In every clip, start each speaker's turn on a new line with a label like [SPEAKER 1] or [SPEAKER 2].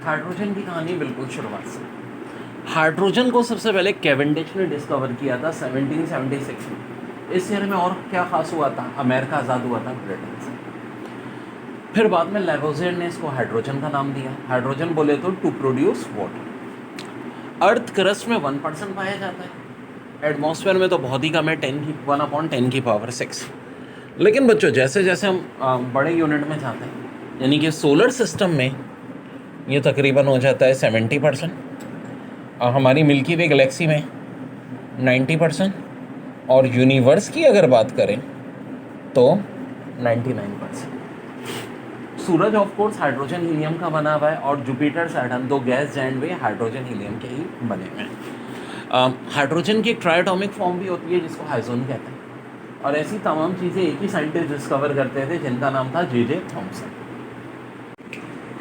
[SPEAKER 1] Hydrogen की कहानी बिल्कुल शुरुआत से। हाइड्रोजन को सबसे पहले कैवेंडिश ने डिस्कवर किया था 1776 में। इस ईयर में और क्या खास हुआ था, अमेरिका आज़ाद हुआ था ब्रिटेन से। फिर बाद में लेवोजियर ने इसको हाइड्रोजन का नाम दिया। हाइड्रोजन बोले तो to produce water. Earth crust में 1% पाया जाता है, एटमॉस्फेयर में तो बहुत ही कम है, 1/10⁶। लेकिन बच्चों जैसे जैसे हम बड़े यूनिट में जाते हैं, यानी कि सोलर सिस्टम में ये तकरीबन हो जाता है 70%, हमारी मिल्की वे गैलेक्सी में 90%, और यूनिवर्स की अगर बात करें तो 99%। सूरज ऑफ कोर्स हाइड्रोजन हीलियम का बना हुआ है, और जुपिटर सैटर्न दो गैस जाइंट वे हाइड्रोजन हीलियम के ही बने हुए हैं। हाइड्रोजन की एक ट्राइएटॉमिक फॉर्म भी होती है जिसको हाइजोन कहते हैं, और ऐसी तमाम चीज़ें एक ही साइंटिस्ट डिस्कवर करते थे जिनका नाम था जे थॉमसन।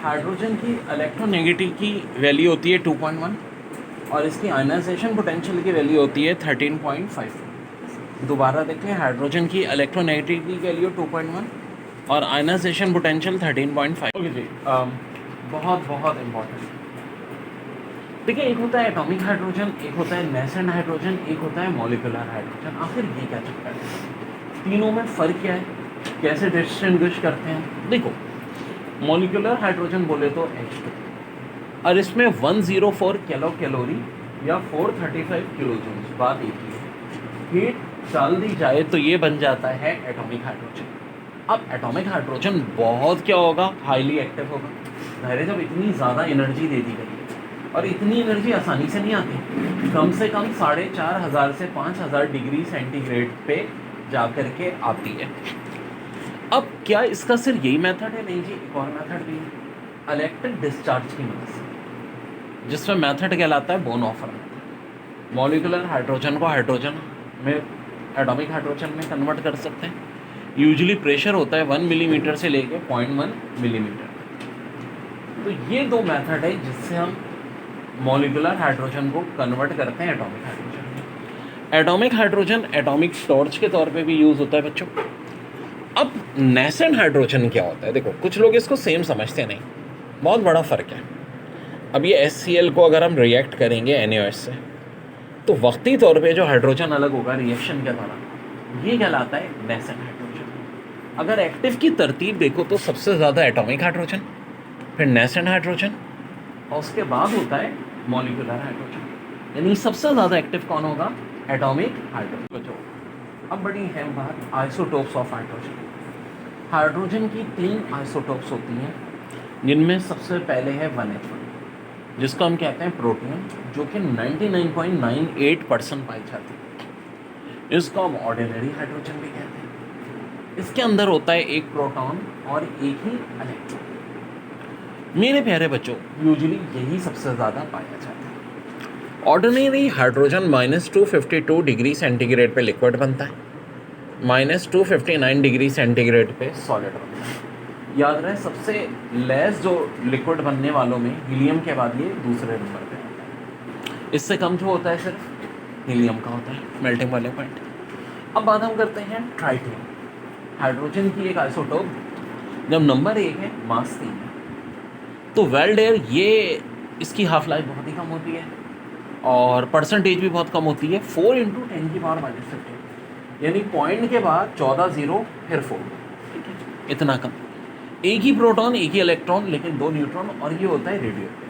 [SPEAKER 1] हाइड्रोजन की इलेक्ट्रोनेगेटिव की वैल्यू होती है 2.1, और इसकी आयनाइजेशन पोटेंशियल की वैल्यू होती है 13.5। दोबारा देखें, हाइड्रोजन की इलेक्ट्रोनेगेटिव की वैल्यू 2.1 और आयनाइजेशन पोटेंशियल 13.5। ओके जी, बहुत बहुत इम्पोर्टेंट। देखिए, एक होता है एटॉमिक हाइड्रोजन, एक होता है नेसेंट हाइड्रोजन, एक होता है मॉलिक्यूलर हाइड्रोजन। आखिर ये क्या चक्कर है, तीनों में फ़र्क क्या है, कैसे डिस्टिंग्विश करते हैं? देखो, मॉलिक्यूलर हाइड्रोजन बोले तो H2, और इसमें 104 कैलोरी या 435 किलोजूल्स, बात एक ही है। हीट डाल दी जाए तो ये बन जाता है एटॉमिक हाइड्रोजन। अब एटॉमिक हाइड्रोजन बहुत क्या होगा, हाईली एक्टिव होगा। ज़ाहिर है, जब इतनी ज़्यादा एनर्जी दे दी गई है, और इतनी एनर्जी आसानी से नहीं आती, कम से कम 4500 से 5000 डिग्री सेंटीग्रेड पे जा कर के आती है। अब क्या इसका सिर्फ यही मेथड है? नहीं जी, एक और मेथड भी है, इलेक्ट्रिक डिस्चार्ज की मदद से, जिसमें मेथड कहलाता है bone offer method. Molecular hydrogen को हाइड्रोजन में, एटॉमिक हाइड्रोजन में कन्वर्ट कर सकते हैं। यूजुअली प्रेशर होता है 1 मिलीमीटर से लेके 0.1 मिलीमीटर तक। तो ये दो मेथड है जिससे हम मॉलिक्यूलर हाइड्रोजन को कन्वर्ट करते हैं एटॉमिक हाइड्रोजन में। एटॉमिक हाइड्रोजन एटॉमिक टॉर्च के तौर पे भी यूज़ होता है बच्चों। अब नेसेंट हाइड्रोजन क्या होता है? देखो, कुछ लोग इसको सेम समझते नहीं, बहुत बड़ा फ़र्क है। अब ये HCl को अगर हम रिएक्ट करेंगे NaOH से, तो वक्ती तौर पे जो हाइड्रोजन अलग होगा रिएक्शन के दौरान, ये कहलाता है नेसेंट हाइड्रोजन। अगर एक्टिव की तरतीब देखो तो सबसे ज़्यादा एटॉमिक हाइड्रोजन, फिर नेसेंट हाइड्रोजन, और उसके बाद होता है मॉलिक्यूलर हाइड्रोजन। यानी सबसे ज़्यादा एक्टिव कौन होगा? Atomic hydrogen. अब बड़ी अहम बात, आइसोटोप्स ऑफ हाइड्रोजन। हाइड्रोजन की 3 आइसोटोप्स होती हैं, जिनमें सबसे पहले है 1H1, जिसको हम कहते हैं प्रोटॉन, जो कि 99.98% पाई जाती है। इसको हम ऑर्डिनरी हाइड्रोजन भी कहते हैं। इसके अंदर होता है एक प्रोटॉन और एक ही इलेक्ट्रॉन। मेरे प्यारे बच्चों, यूजुअली यही सबसे ज़्यादा पाया जाता है। ऑर्डिनरी हाइड्रोजन -252 डिग्री सेंटीग्रेड पे लिक्विड बनता है, -259 डिग्री सेंटीग्रेड पे सॉलिड बनता है। याद रहे, सबसे लेस जो लिक्विड बनने वालों में हीलियम के बाद ये दूसरे नंबर पे आता है। इससे कम जो होता है सिर्फ हीलियम का होता है, मेल्टिंग वाले पॉइंट। अब बात हम करते हैं ट्राइटियम। हाइड्रोजन की एक आइसोटोप, जब नंबर 1 है, मास 3 है, तो वेल डेयर ये इसकी हाफ लाइफ बहुत ही कम होती है, और परसेंटेज भी बहुत कम होती है, 4 × 10⁻⁵, यानी पॉइंट के बाद 14 0 फिर 4, ठीक है, इतना कम। एक ही प्रोटॉन, एक ही इलेक्ट्रॉन, लेकिन 2 न्यूट्रॉन, और ये होता है रेडियो एक्टिव।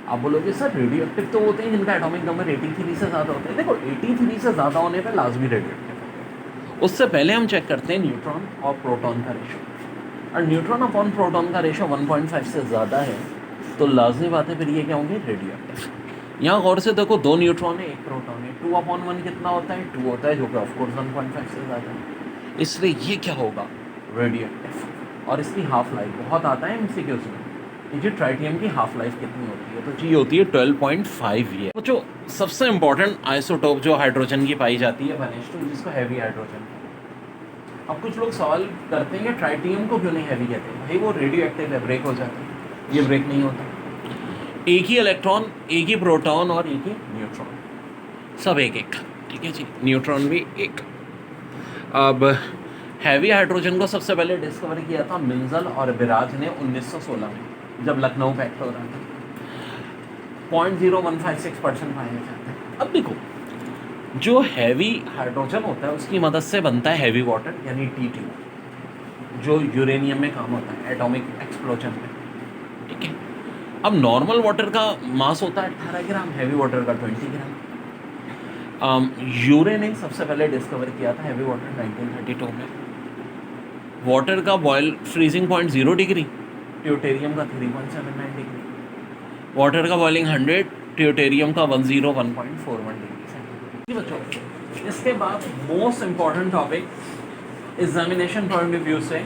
[SPEAKER 1] आप बोलोगे सर रेडियो एक्टिव तो होते हैं जिनका एटॉमिक नंबर 83 से ज़्यादा होता है। देखो, 83 से ज़्यादा होने पर लाजमी रेडियो एक्टिव होता है। उससे पहले हम चेक करते हैं न्यूट्रॉन और प्रोटॉन का रेशो, और न्यूट्रॉन अपॉन प्रोटॉन का रेशो 1.5 से ज़्यादा है, तो लाजमी बात है फिर ये क्या होंगे? Radio active. यहाँ गौर से देखो, 2 न्यूट्रॉन है, 1 प्रोटॉन है, 2/1 कितना होता है? 2 होता है, जो कि ऑफकोर्स 1.5 से ज़्यादा है, इसलिए ये क्या होगा? Radio active. और इसकी हाफ लाइफ बहुत आता है MCQs में, ये जो ट्राइटियम की हाफ लाइफ कितनी होती है? तो जी होती है 12.5 ईयर। तो जो सबसे इंपॉर्टेंट आइसोटोप जो हाइड्रोजन की पाई जाती है 1H2, जिसको हैवी हाइड्रोजन। अब कुछ लोग सवाल करते हैं कि ट्राइटियम को क्यों नहीं हैवी कहते हैं? भाई वो रेडियो एक्टिव है, ब्रेक हो जाता है, ये ब्रेक नहीं होता। एक ही इलेक्ट्रॉन, एक ही प्रोटॉन और एक ही न्यूट्रॉन, सब एक एक, ठीक है जी, न्यूट्रॉन भी एक। अब हैवी हाइड्रोजन को सबसे पहले डिस्कवर किया था मिंजल और बिराज ने 1916 में, जब लखनऊ पैक्ट हो रहा था। 0.0156% पाया जाता है। अब देखो, जो हैवी हाइड्रोजन होता है उसकी मदद से बनता है हैवी वाटर यानी T2, जो यूरेनियम में काम होता है एटॉमिक एक्सप्लोजन में, ठीक है। अब नॉर्मल वाटर का मास होता है 18 ग्राम, हैवी वाटर का 20 ग्राम। यूरे ने सबसे पहले डिस्कवर किया था हैवी वाटर 1932 में। वाटर का बॉयल फ्रीजिंग पॉइंट 0 डिग्री, ट्यूटेरियम का 3.79 डिग्री, वाटर का बॉइलिंग 100, ट्यूटेरियम का 101.41 डिग्री सेंटीग्रेड। बच्चों, इसके बाद most important topic examination point of view से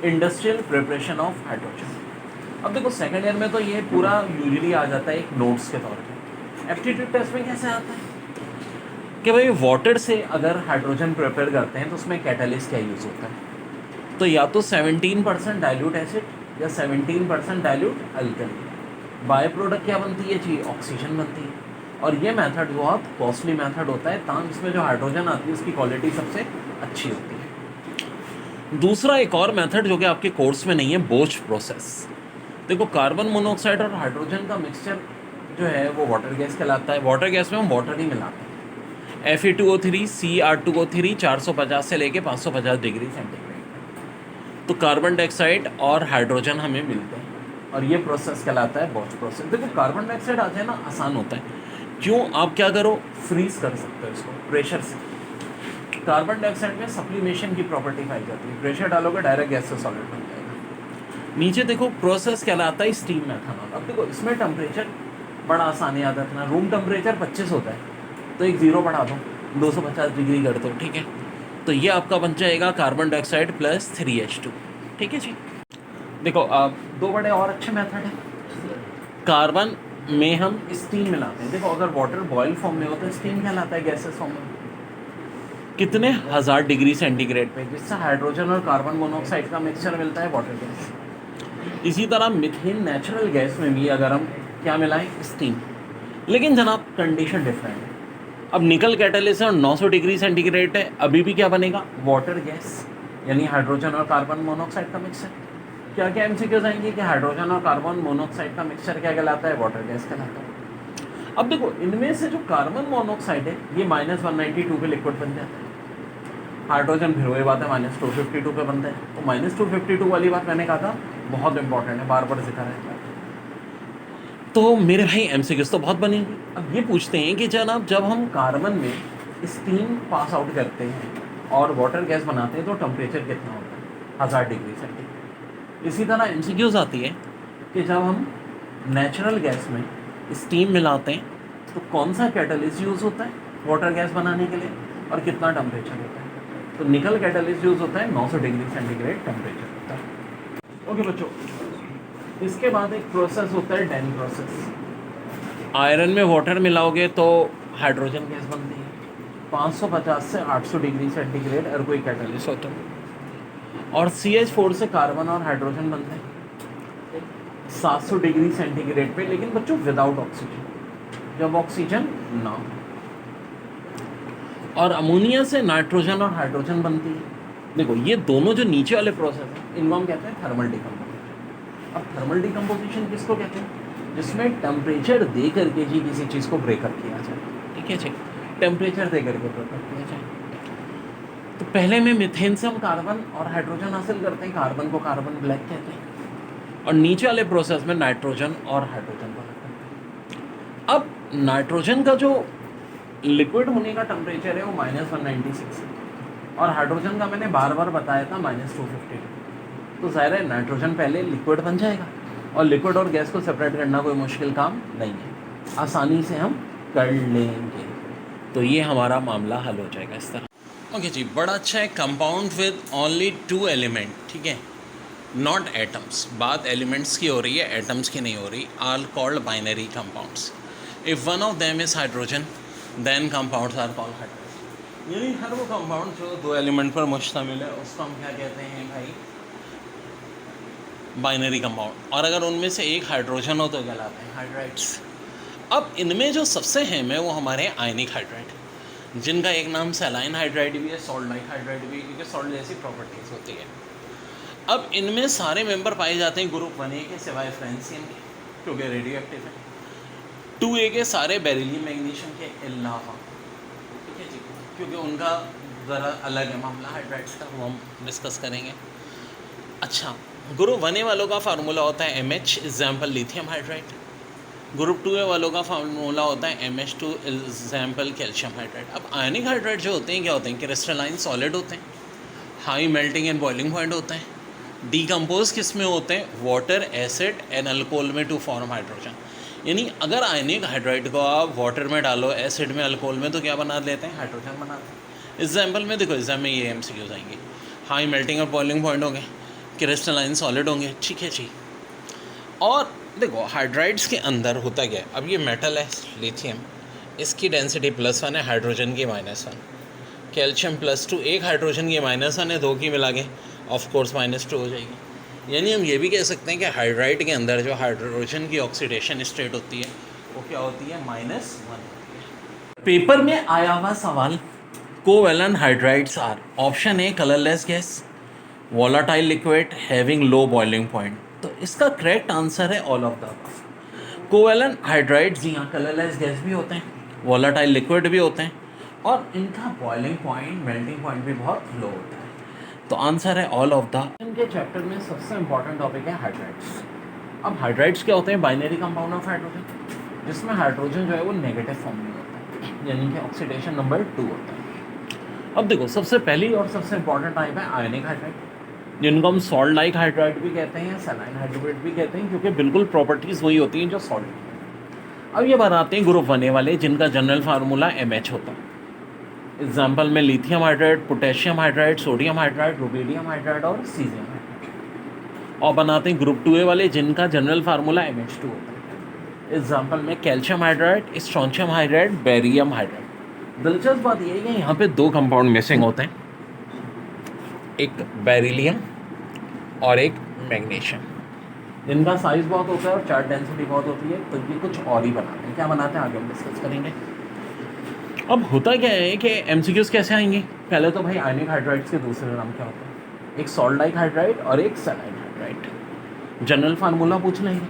[SPEAKER 1] इंडस्ट्रियल प्रिपरेशन ऑफ हाइड्रोजन। अब देखो सेकेंड ईयर में तो ये पूरा यूजुअली आ जाता है एक नोट्स के तौर पे। एप्टीट्यूड टेस्ट में कैसे आता है कि भाई वाटर से अगर हाइड्रोजन प्रिपेयर करते हैं तो उसमें कैटालिस्ट क्या यूज़ होता है, तो या तो 17% डाइल्यूट एसिड या 17% डाइल्यूट अल्कली। बाय प्रोडक्ट क्या बनती है जी, ऑक्सीजन बनती है। और ये मेथड बहुत कॉस्टली मेथड होता है, ताकि इसमें जो हाइड्रोजन आती है उसकी क्वालिटी सबसे अच्छी होती है। दूसरा एक और मेथड जो कि आपके कोर्स में नहीं है, बोच प्रोसेस। देखो, कार्बन मोनोऑक्साइड और हाइड्रोजन का मिक्सचर जो है वो वाटर गैस कहलाता है। वाटर गैस में हम वाटर ही मिलाते हैं, Fe2O3 Cr2O3 450 से लेके 550 डिग्री सेंटीग्रेड। तो कार्बन डाइऑक्साइड और हाइड्रोजन हमें मिलते हैं और ये प्रोसेस कहलाता है बोच प्रोसेस। देखो, कार्बन डाइऑक्साइड आ जाए ना, आसान होता है। क्यों? आप क्या करो, फ्रीज कर सकते हो इसको प्रेशर से। कार्बन डाइऑक्साइड में सप्लीमेशन की प्रॉपर्टी पाई जाती है, प्रेशर डालोगे डायरेक्ट गैस से सॉलिड बन जाएगा। नीचे देखो, प्रोसेस कहलाता है स्टीम मेथनॉल। अब देखो, इसमें टेम्परेचर बड़ा आसान याद रखना, रूम टेम्परेचर 25 होता है, तो एक ज़ीरो बढ़ा दो, 250 डिग्री कर दो, ठीक है। तो ये आपका बन जाएगा कार्बन डाइऑक्साइड प्लस 3H2, ठीक है जी। देखो, दो बड़े और अच्छे मेथड हैं। कार्बन में हम स्टीम मिलाते हैं। देखो, अगर वाटर बॉयल फॉर्म में हो तो स्टीम कहलाता है गैसेस फॉर्म में, कितने 1000 डिग्री सेंटीग्रेड पे, जिससे हाइड्रोजन और कार्बन मोनोऑक्साइड का मिक्सचर मिलता है वाटर गैस। इसी तरह मिथेन नेचुरल गैस में भी अगर हम क्या मिलाएं, स्टीम। लेकिन जनाब कंडीशन डिफरेंट है। अब निकल कैटलिस्ट है और 900 डिग्री सेंटीग्रेड है, अभी भी क्या बनेगा, वाटर गैस यानी हाइड्रोजन और कार्बन मोनोऑक्साइड का मिक्सचर। क्या क्या एमसीक्यूज आएंगे कि हाइड्रोजन और कार्बन मोनोऑक्साइड का मिक्सचर क्या कहलाता है, वाटर गैस कहलाता है। अब देखो, इनमें से जो कार्बन मोनोऑक्साइड है ये -192 पे लिक्विड बन जाता है। हाइड्रोजन फिर वही बात है -252 पे बनता है। तो -252 वाली बात मैंने कहा था बहुत इंपॉर्टेंट है, बार बार जिक्र है। तो मेरे भाई एमसीक्यूज तो बहुत बनेंगे। अब ये पूछते हैं कि जनाब, जब हम कार्बन में स्टीम पास आउट करते हैं और वाटर गैस बनाते हैं तो टेम्परेचर कितना होता है, 1000 डिग्री सेंटीग्रेड। इसी तरह एमसीक्यूज आती है कि जब हम नेचुरल गैस में स्टीम मिलाते हैं तो कौन सा कैटलिस्ट यूज़ होता है वाटर गैस बनाने के लिए और कितना टेम्परेचर होता है। तो निकल कैटलिस्ट यूज़ होता है, 900 डिग्री सेंटीग्रेड टेम्परेचर होता है। ओके बच्चों, इसके बाद एक प्रोसेस होता है डैन प्रोसेस। आयरन में वाटर मिलाओगे तो हाइड्रोजन गैस बनती है, 550 से 800 डिग्री सेंटीग्रेड और कोई कैटलिस्ट होता है। और CH4 से कार्बन और हाइड्रोजन बनते हैं 700 डिग्री सेंटीग्रेड पे, लेकिन बच्चों विदाउट ऑक्सीजन, जब ऑक्सीजन ना हो। और अमोनिया से नाइट्रोजन और हाइड्रोजन बनती है। देखो, ये दोनों जो नीचे वाले प्रोसेस हैं इनको हम कहते हैं थर्मल डिकम्पोजिशन। अब थर्मल डिकम्पोजिशन किसको कहते हैं, जिसमें टेम्परेचर दे करके जी किसी चीज़ को ब्रेकअप किया जाए, ठीक है जी, टेम्परेचर दे करके ब्रेकअप किया जाए। तो पहले में मिथेन से हम कार्बन और हाइड्रोजन हासिल करते हैं, कार्बन को कार्बन ब्लैक कहते हैं, और नीचे वाले प्रोसेस में नाइट्रोजन और हाइड्रोजन बना करते हैं। अब नाइट्रोजन का जो लिक्विड होने का टेम्परेचर है वो -196 है और हाइड्रोजन का मैंने बार बार बताया था -252। तो ज़ाहिर है नाइट्रोजन पहले लिक्विड बन जाएगा और लिक्विड और गैस को सेपरेट करना कोई मुश्किल काम नहीं है, आसानी से हम कर लेंगे। तो ये हमारा मामला हल हो जाएगा इस तरह। ओके जी, बड़ा अच्छा है। कंपाउंड विद ओनली 2 एलिमेंट, ठीक है, नॉट एटम्स। बात एलिमेंट्स की हो रही है, एटम्स की नहीं हो रही। Are called binary compounds. If one of them is hydrogen then compounds are called hydrogen. यानी हर वो कंपाउंड जो 2 एलिमेंट पर मुश्तमिल है उसको हम क्या कहते हैं भाई, बाइनरी कंपाउंड। और अगर उनमें से एक हाइड्रोजन हो तो कहलाते हैं हाइड्राइड्स। अब इनमें जो सबसे अहम है वो हमारे आयनिक हाइड्राइड, जिनका एक नाम सैलाइन हाइड्राइड भी है, सॉल्ट लाइक हाइड्राइड भी, क्योंकि सॉल्ट जैसी प्रॉपर्टीज़ होती है। अब इनमें सारे मेंबर पाए जाते हैं ग्रुप 1A के, सिवाय फ्रेंसियम के, क्योंकि रेडियो एक्टिव है। 2A के सारे बेरिलियम मैग्नीशियम के अलावा, ठीक है जी, क्योंकि उनका ज़रा अलग है मामला हाइड्राइड्स का, वो हम डिस्कस करेंगे। अच्छा, ग्रुप 1A वालों का फार्मूला होता है MH, example lithium hydride. Group 2A वालों का फार्मूला होता है MH2, एग्जाम्पल कैल्शियम हाइड्राइड। अब आयनिक हाइड्राइड जो होते हैं क्या होते हैं, क्रिस्टलाइन सॉलिड होते हैं, high melting and boiling point होते हैं, डीकम्पोज किस में होते हैं, वाटर, एसिड एंड अल्कोहल में टू फॉर्म हाइड्रोजन। यानी अगर आयनिक हाइड्राइड को आप वाटर में डालो, एसिड में, अल्कोहल में, तो क्या बना लेते हैं, हाइड्रोजन बना लेते हैं। एग्जाम्पल में देखो, एग्जाम में ये MCQs आएंगे, हाई मेल्टिंग और बॉइलिंग पॉइंट होंगे, क्रिस्टलाइन सॉलिड होंगे, ठीक है जी। और देखो हाइड्राइड्स के अंदर होता क्या है, अब ये मेटल है लिथियम, इसकी डेंसिटी +1 है, हाइड्रोजन की -1, कैल्शियम +2, एक हाइड्रोजन की -1 है, 2 की मिला के ऑफ कोर्स -2 हो जाएगी। यानी हम ये भी कह सकते हैं कि हाइड्राइड के अंदर जो हाइड्रोजन की ऑक्सीडेशन स्टेट होती है वो क्या होती है, -1 होती है। पेपर में आया हुआ सवाल, covalent hydrides are, option A colourless gas, volatile liquid having low boiling point. तो इसका करेक्ट आंसर है all of the above. Covalent hydrides यहाँ कलरलेस गैस भी होते हैं, वॉलाटाइल लिक्विड भी होते हैं, और इनका बॉइलिंग पॉइंट, मेल्टिंग पॉइंट भी बहुत लो होता है। तो आंसर है ऑल ऑफ द। इनके चैप्टर में सबसे इंपॉर्टेंट टॉपिक है हाइड्राइड्स। अब हाइड्राइड्स क्या होते हैं, बाइनरी कंपाउंड ऑफ हाइड्रोजन, जिसमें हाइड्रोजन जो है वो नेगेटिव फॉर्म में होता है, यानी कि ऑक्सीडेशन नंबर 2 होता है। अब देखो, सबसे पहली और सबसे इंपॉर्टेंट टाइप है आयनिक हाइड्राइड, जिनको हम सॉल्ट लाइक हाइड्राइड भी कहते हैं या सलाइन हाइड्राइड भी कहते हैं, क्योंकि बिल्कुल प्रॉपर्टीज़ वही होती हैं जो सॉल्ट की हैं। अब ये बनाते हैं ग्रुप 1A वाले, जिनका जनरल फार्मूला MH होता है। एग्जाम्पल में lithium hydride, potassium hydride, sodium hydride, rubidium hydride और सीजियम हाइड्राइड। और बनाते हैं ग्रुप 2A वाले, जिनका जनरल फार्मूला MH2 होता है। एग्जाम्पल में calcium hydride, strontium hydride, barium hydride. दिलचस्प बात यह है कि यहाँ पे 2 कंपाउंड मिसिंग होते हैं, एक बेरिलियम और एक मैग्नीशियम। इनका साइज बहुत होता है और चार्ज डेंसिटी बहुत होती है, तो ये कुछ और ही बनाते हैं। क्या बनाते हैं आगे हम डिस्कस करेंगे। अब होता क्या है कि MCQs कैसे आएंगे, पहले तो भाई आयनिक हाइड्राइड्स के दूसरे नाम क्या होते हैं, एक सॉल्ट लाइक हाइड्राइड और एक सलाइन हाइड्राइड। जनरल फार्मूला पूछ लेंगे,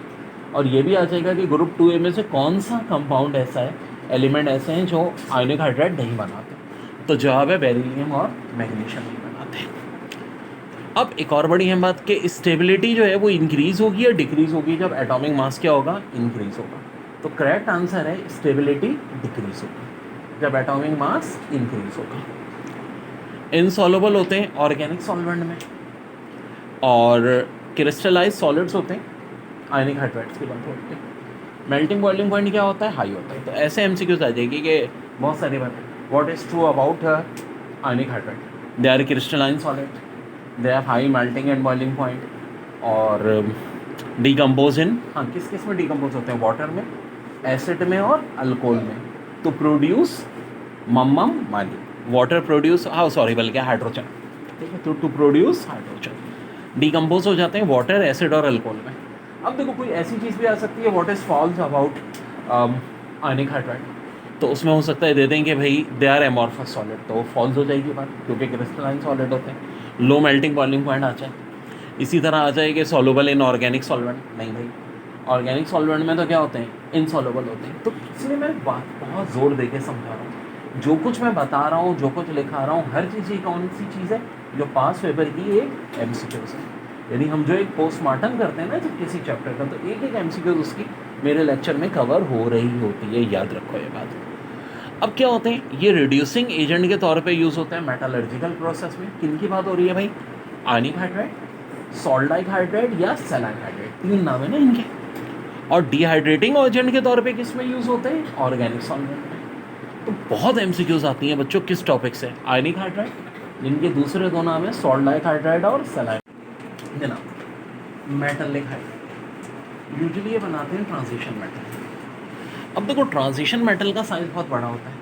[SPEAKER 1] और ये भी आ जाएगा कि ग्रुप 2A में से कौन सा कंपाउंड ऐसा है, एलिमेंट ऐसे हैं जो आयनिक हाइड्राइड नहीं बनाते। तो जवाब है बेरिलियम और मैग्नीशियम नहीं बनाते। अब एक और बड़ी अहम बात कि स्टेबिलिटी जो है वो इंक्रीज़ होगी या डिक्रीज़ होगी जब एटॉमिक मास क्या होगा, इंक्रीज़ होगा। तो करेक्ट आंसर है स्टेबिलिटी डिक्रीज़ होगी जब एटॉमिक मास इंक्रीज़ होगा। इनसॉल्युबल होते हैं ऑर्गेनिक सॉल्वेंट में, और क्रिस्टलाइज सॉलिड्स होते हैं आयनिक हाइड्राइड्स की बात होती है। मेल्टिंग बॉइलिंग पॉइंट क्या होता है, हाई होता है। तो ऐसे MCQs आ जाएगी कि बहुत सारी बातें, what is true about ionic hydride, they are crystalline solid, they have high melting and boiling point, और डीकम्पोज इन, हाँ किस किस में डीकम्पोज होते हैं, वाटर में, एसिड में और अल्कोहल में, तो प्रोड्यूस मम्मम मानी, वाटर प्रोड्यूस, हाँ सॉरी बल्कि हाइड्रोजन, ठीक है, तो टू प्रोड्यूस हाइड्रोजन, डीकम्पोज हो जाते हैं वाटर, एसिड और अल्कोहल में। अब देखो कोई ऐसी चीज़ भी आ सकती है, what is false about ionic hydride, तो उसमें हो सकता है दे दें कि भाई दे आर एमॉर्फस सॉलिड, तो फॉल्स हो जाएगी बात, क्योंकि क्रिस्टलाइन सॉलिड होते हैं। लो मेल्टिंग बॉइलिंग पॉइंट आ जाए। इसी तरह आ जाए कि सॉल्युबल इन ऑर्गेनिक सॉल्वेंट, नहीं भाई ऑर्गेनिक सॉल्वेंट में तो क्या होते हैं, इनसॉल्युबल होते हैं। तो इसलिए मैं बात बहुत ज़ोर दे के समझा रहा हूँ, जो कुछ मैं बता रहा हूँ, जो कुछ लिखा रहा हूँ, हर चीज़ की कौन सी चीज़ है, जो पास पेपर की एक MCQs है। यानी हम जो एक पोस्टमार्टम करते हैं ना जब किसी चैप्टर का, तो एक एक MCQs उसकी मेरे लेक्चर में कवर हो रही होती है, याद रखो ये बात। अब क्या होते हैं, ये रिड्यूसिंग एजेंट के तौर पे यूज़ होते हैं मेटलर्जिकल प्रोसेस में। किन की बात हो रही है भाई, आयनिक हाइड्राइड, सॉल्ट लाइक हाइड्राइड या सलाइन हाइड्राइड, 3 नाम है ना इनके। और डिहाइड्रेटिंग एजेंट के तौर पे किस में यूज़ होते हैं, ऑर्गेनिक सॉल्वेंट में। तो बहुत MCQs आती हैं बच्चों किस टॉपिक से, आयनिक हाइड्राइड, जिनके दूसरे 2 नाम है सॉल्ट लाइक हाइड्राइड और सलाइन। जनाब मेटलिक हाइड्राइड यूजुअली ये बनाते हैं ट्रांजिशन मेटल। अब देखो ट्रांजिशन मेटल का साइज बहुत बड़ा होता है,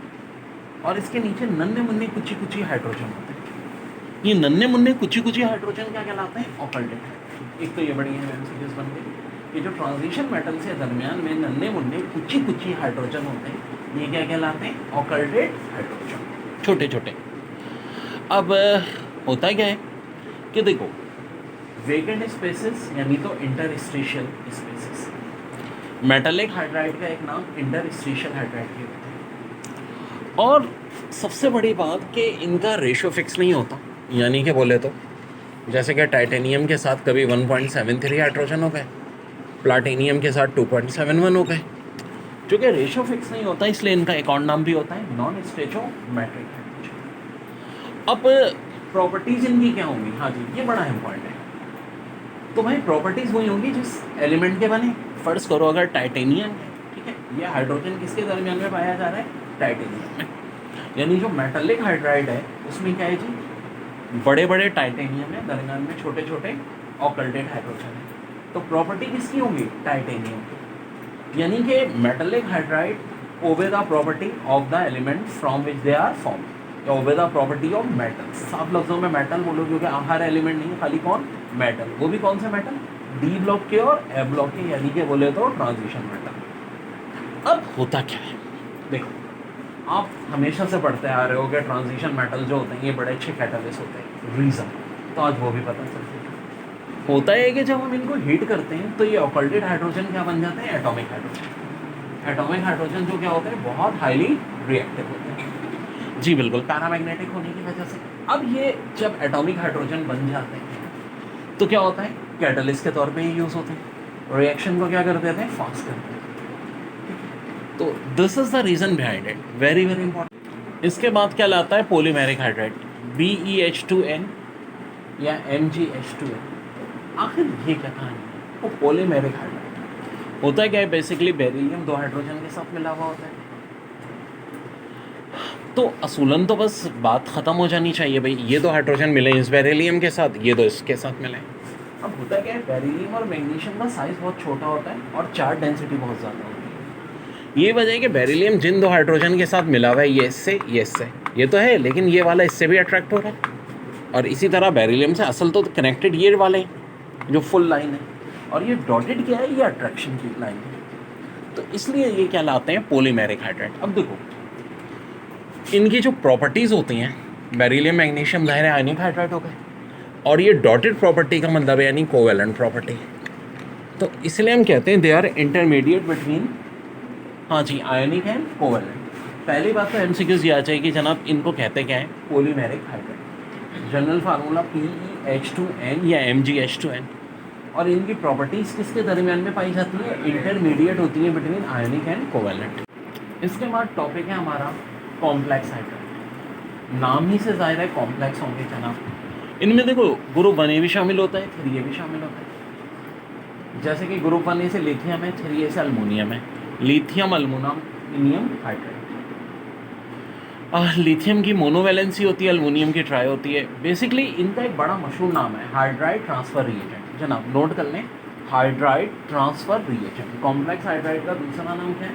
[SPEAKER 1] और इसके नीचे नन्हे मुन्ने कुची कुची हाइड्रोजन होते हैं। ये नन्हे मुन्ने कुची कुची हाइड्रोजन क्या कहलाते हैं, ऑकल्टेट। एक तो ये बड़ी है MCQs बन गई, ये जो ट्रांजिशन मेटल से दरमियान में नन्हे मुन्ने कुची कुची हाइड्रोजन होते हैं, ये क्या कहलाते हैं, ऑकल्टेट हाइड्रोजन, छोटे छोटे। अब होता क्या है कि देखो वेकेंट स्पेसेस यानी तो इंटरस्टेशियल स्पेसेस, मेटालिक हाइड्राइड का एक नाम इंटरस्टीशियल हाइड्राइड भी होता है। और सबसे बड़ी बात कि इनका रेशो फिक्स नहीं होता, यानी कि बोले तो जैसे कि टाइटेनियम के साथ कभी 1.73 हाइड्रोजन हो गए, प्लाटिनियम के साथ 2.71 हो गए। चूँकि रेशो फिक्स नहीं होता इसलिए इनका एक और नाम भी होता है नॉन स्टेचोमेट्रिक हाइड्रोजन। अब प्रॉपर्टीज़ इनकी क्या होंगी, हाँ जी ये बड़ा इंपॉर्टेंट है। तो भाई प्रॉपर्टीज़ वही होंगी जिस एलिमेंट के बने। फर्स्ट करो अगर टाइटेनियम है, ठीक है, ये हाइड्रोजन किसके दरमियान में पाया जा रहा है, टाइटेनियम में। यानी जो मेटालिक हाइड्राइड है उसमें क्या है जी, बड़े बड़े टाइटेनियम है, दरमियान में छोटे छोटे ऑकल्टेड हाइड्रोजन है। तो प्रॉपर्टी किसकी होंगी, टाइटेनियम की। यानी कि metallic hydride obey the property of the element from which they are form, या obey the property of metal. साफ लफ्जों में मेटल बोलो, क्योंकि हर एलिमेंट नहीं, खाली कौन, मेटल। वो भी कौन से मेटल, डी ब्लॉक के और ए ब्लॉक के, यानी कि बोले तो ट्रांजिशन मेटल। अब होता क्या है, देखो आप हमेशा से पढ़ते आ रहे हो कि ट्रांजिशन मेटल जो होते हैं ये बड़े अच्छे कैटालिस्ट होते हैं, रीज़न तो आज वो भी पता चल गया। होता है कि जब हम इनको हीट करते हैं तो ये ऑकल्टेड हाइड्रोजन क्या बन जाते हैं, एटॉमिक हाइड्रोजन। एटॉमिक हाइड्रोजन जो क्या होते हैं, बहुत हाईली रिएक्टिव होते हैं। जी बिल्कुल, पैरामैग्नेटिक होने की वजह से। अब ये जब एटॉमिक हाइड्रोजन बन जाते हैं तो क्या होता है, कैटलिस्ट के तौर पे ही यूज़ होते हैं, रिएक्शन को क्या कर देते हैं, फास्ट करते हैं। तो this is the reason behind it, very very important. इसके बाद क्या लाता है, पॉलीमेरिक हाइड्राइड, BeH2n या MgH2n। आखिर ये क्या कहानी है, वो पॉलीमेरिक हाइड्राइड होता है क्या है, बेसिकली बेरिलियम 2 हाइड्रोजन के साथ मिला हुआ होता है। तो असूलन तो बस बात ख़त्म हो जानी चाहिए, भाई ये 2 हाइड्रोजन मिले इस बेरिलियम के साथ, ये 2 इसके साथ मिले। अब होता क्या है, बेरिलियम और मैग्नीशियम का साइज़ बहुत छोटा होता है और चार्ज डेंसिटी बहुत ज़्यादा होती है। ये वजह है कि बेरिलियम जिन 2 हाइड्रोजन के साथ मिला हुआ है, ये इससे ये इससे, ये तो है, लेकिन ये वाला इससे भी अट्रैक्ट हो रहा है। और इसी तरह बेरिलियम से असल तो कनेक्टेड ये वाले जो फुल लाइन है, और ये डॉटेड क्या है, ये अट्रैक्शन की लाइन है। तो इसलिए ये क्या लाते हैं, पॉलीमेरिक हाइड्राइड। अब देखो इनकी जो प्रॉपर्टीज़ होती हैं, बेरिलियम मैग्नीशियम ज़ाहिर आयनिक हाइड्राइड हो गए, और ये डॉटेड प्रॉपर्टी का मतलब है यानी कोवेलेंट प्रॉपर्टी। तो इसलिए हम कहते हैं दे आर इंटरमीडिएट बिटवीन, हाँ जी, आयनिक एंड कोवेलेंट। पहली बात तो MCQs आ जाएगी जनाब, इनको कहते क्या है, polymeric hydride. General formula PeH2n या MgH2n। और इनकी प्रॉपर्टीज़ किसके दरमियान में पाई जाती है, इंटरमीडिएट होती है बिटवीन आयनिक एंड कोवेलेंट। इसके बाद टॉपिक है हमारा कॉम्प्लेक्स हाइड्राइड। नाम ही से जाहिर है कॉम्प्लेक्स होंगे जनाब। इनमें देखो ग्रुप 1A भी शामिल होता है, 3A भी शामिल होता है। जैसे कि ग्रुप 1A से लिथियम है, 3A से अल्मोनियम है, लिथियम अल्मोनियम हाइड्राइड। लिथियम की मोनोवैलेंसी होती है, अल्मोनियम की ट्राई होती है। बेसिकली इनका एक बड़ा मशहूर नाम है हाइड्राइड ट्रांसफ़र रिएजेंट। जनाब नोट कर लें, hydride transfer reagent. Complex hydride का दूसरा नाम क्या है,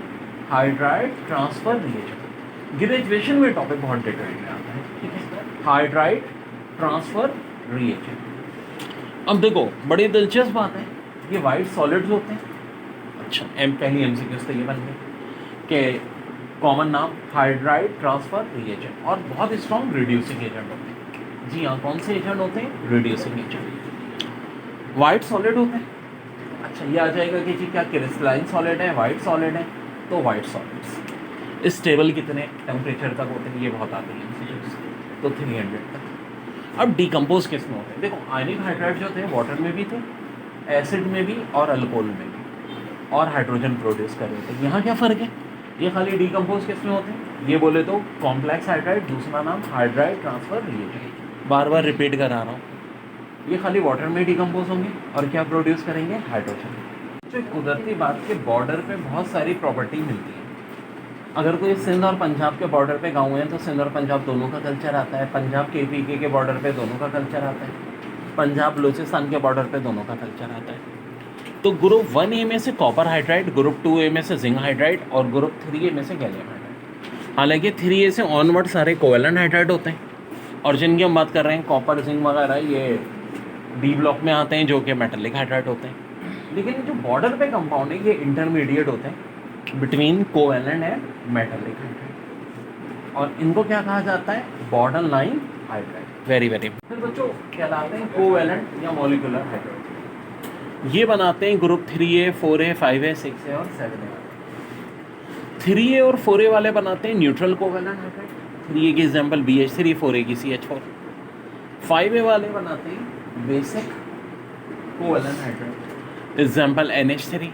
[SPEAKER 1] हाइड्राइड ट्रांसफ़र रिएजेंट। ग्रेजुएशन में टॉपिक बहुत डिटेल में आता है, ठीक है, हाइड्राइड ट्रांसफ़र रिएजेंट। अब देखो बड़ी दिलचस्प बात है, ये वाइट सॉलिड्स होते हैं। अच्छा पहली MCQ तो ये बन गई कि कॉमन नाम हाइड्राइड ट्रांसफ़र रिएजेंट, और बहुत स्ट्रॉन्ग रिड्यूसिंग एजेंट होते हैं। जी हाँ, कौन से एजेंट होते हैं, रिड्यूसिंग एजेंट। वाइट सॉलिड होते हैं। अच्छा ये आ जाएगा कि जी क्या क्रिस्टलाइन सॉलिड है, वाइट सॉलिड है, तो वाइट सॉलिड्स स्टेबल कितने टेम्परेचर तक होते हैं, ये बहुत आते हैं, तो 300 तक। अब डिकम्पोज किस में होते हैं, देखो आयनिक हाइड्राइड जो थे वाटर में भी थे, एसिड में भी और अल्कोहल में भी, और हाइड्रोजन प्रोड्यूस कर रहे थे। यहाँ क्या फ़र्क है, ये खाली डिकम्पोज किस में होते हैं, ये बोले तो कॉम्प्लेक्स हाइड्राइड, दूसरा नाम हाइड्राइड ट्रांसफ़र रिएजेंट। बार बार रिपीट कर रहा हूँ, ये खाली वाटर में डिकम्पोज होंगे और क्या प्रोड्यूस करेंगे, हाइड्रोजन। जो कुदरती बात के बॉर्डर पे बहुत सारी प्रॉपर्टी मिलती है। अगर कोई सिंध और पंजाब के बॉर्डर पे गाँव है तो सिंध और पंजाब दोनों का कल्चर आता है, पंजाब KPK के बॉर्डर पे दोनों का कल्चर आता है, पंजाब बलूचिस्तान के बॉर्डर पे दोनों का कल्चर आता है। तो ग्रुप 1A में से कॉपर हाइड्राइड, ग्रुप 2A में से जिंक हाइड्राइड, और ग्रुप 3A में से गैलियम हाइड्राइड। हालांकि 3A से ऑनवर्ड सारे कोवेलेंट हाइड्राइड होते हैं, और जिनकी हम बात कर रहे हैं कॉपर जिंक वगैरह, ये D ब्लॉक में आते हैं जो कि मेटालिक हाइड्राइड होते हैं। लेकिन जो बॉर्डर पे कंपाउंड है ये इंटरमीडिएट होते हैं between covalent and metallic hydride, और इनको क्या कहा जाता है, border line hydride. Very very. फिर बच्चों कहलाते हैं कोवेलेंट या मॉलिक्यूलर हाइड्राइड। ये बनाते हैं group 3A 4A 5A 6A और 7A वाले। 3A और 4A वाले बनाते हैं न्यूट्रल कोवेलेंट हाइड्राइड, 3A की एग्जाम्पल BH3, 4A की CH4। 5A वाले बनाते हैं basic covalent hydride, example NH3।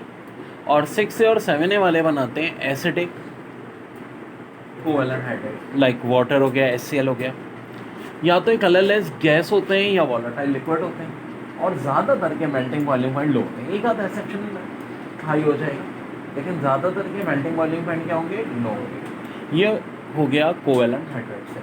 [SPEAKER 1] और 6A और 7A वाले बनाते हैं acidic covalent hydride, like water हो गया, HCl हो गया। या तो ये कलरलेस गैस होते हैं या वॉलेटाइल लिक्विड होते हैं, और ज़्यादातर के मेल्टिंग बॉइलिंग पॉइंट लो होते हैं। एक आधा एक्सेप्शन हाई हो जाएगा, लेकिन ज़्यादातर के मेल्टिंग बॉइलिंग पॉइंट क्या होंगे, लो होंगे। ये हो गया कोवेलेंट हाइड्राइड से।